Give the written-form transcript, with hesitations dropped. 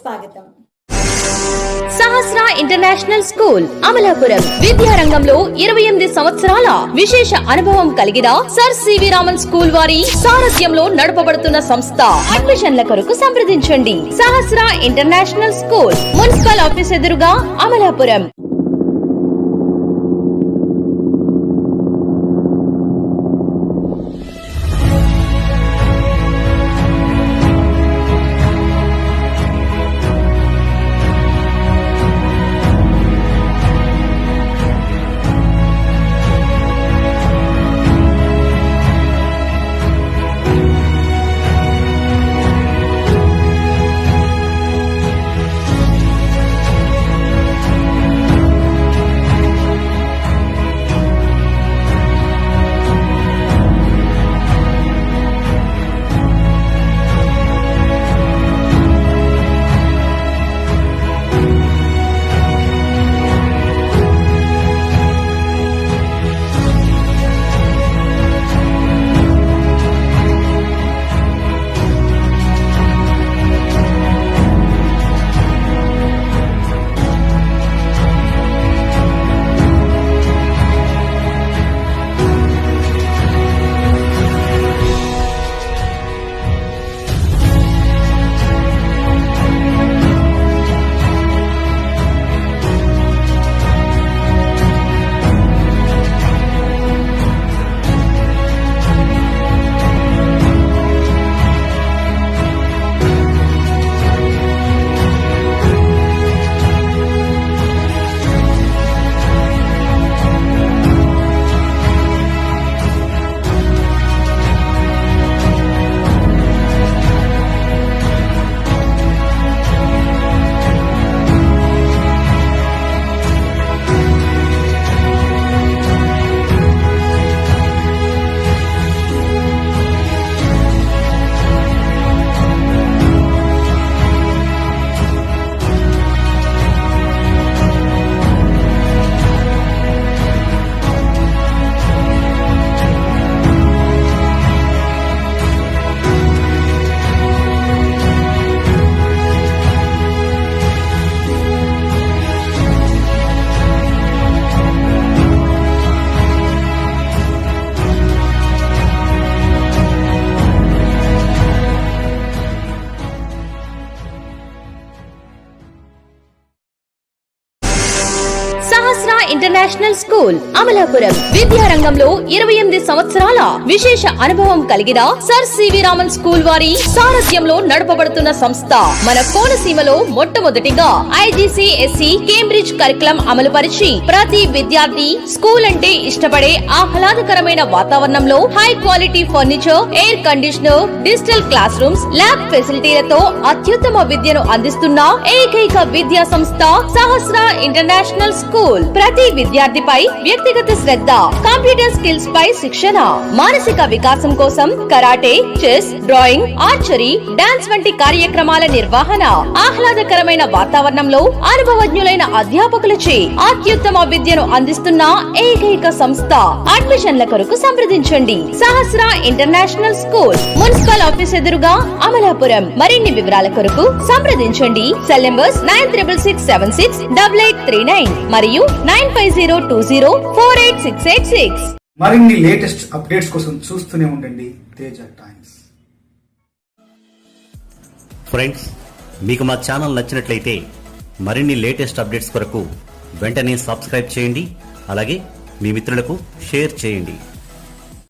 స్వాగతం. సహస్ర international school Amalapuram విద్యారంగంలో 28 సంవత్సరాల విశేష అనుభవం కలిగిన సర్ సివి రామన్ స్కూల్ వారి సారథ్యంలో నడపబడుతున్న సంస్థ. అడ్మిషన్ల కొరకు సంప్రదించండి. సహస్ర ఇంటర్నేషనల్ స్కూల్, మున్సిపల్ ఆఫీస్ ఎదురుగా, అమలాపురం. సహస్ర ఇంటర్నేషనల్ స్కూల్ అమలాపురం విద్యారంగంలో 28 సంవత్సరాల విశేష అనుభవం కలిగిన సర్ సివి రామన్ స్కూల్ వారి సారథ్యంలో నడపబడుతున్న సంస్థ. మన కోనసీమలో మొట్టమొదటిగా IGCSE కేంబ్రిడ్జ్ కరికులం అమలు పరిచి ప్రతి విద్యార్థి స్కూల్ అంటే ఇష్టపడే ఆహ్లాదకరమైన వాతావరణంలో high quality furniture, air conditioner, digital classrooms, lab ఫెసిలిటీలతో అత్యుత్తమ విద్యను అందిస్తున్న ఏకైక విద్యా సంస్థ సహస్ర ఇంటర్నేషనల్ స్కూల్. ప్రతి విద్యార్థిపై వ్యక్తిగత శ్రద్ధ, కంప్యూటర్ స్కిల్స్ పై శిక్షణ, మానసిక వికాసం కోసం karate, chess, drawing, archery, dance వంటి కార్యక్రమాల నిర్వహణ, ఆహ్లాదకరమైన వాతావరణంలో అనుభవజ్ఞులైన అధ్యాపకులచే అత్యుత్తమ విద్యను అందిస్తున్న ఏకైక సంస్థ. అడ్మిషన్ల కొరకు సంప్రదించండి. సహస్ర ఇంటర్నేషనల్ స్కూల్, మున్సిపల్ ఆఫీస్ ఎదురుగా, అమలాపురం. మరిన్ని వివరాల కొరకు సంప్రదించండి. సెల్ నంబర్స్ 93668839 మరియు 9502048686. మరిన్ని లేటెస్ట్ అప్డేట్స్ కోసం చూస్తూనే ఉండండి తేజ టైమ్స్. ఫ్రెండ్స్, మీకు మా ఛానల్ నచ్చినట్లయితే మరిన్ని లేటెస్ట్ అప్డేట్స్ కొరకు వెంటనే సబ్స్క్రైబ్ చేయండి. అలాగే మీ మిత్రులకు షేర్ చేయండి.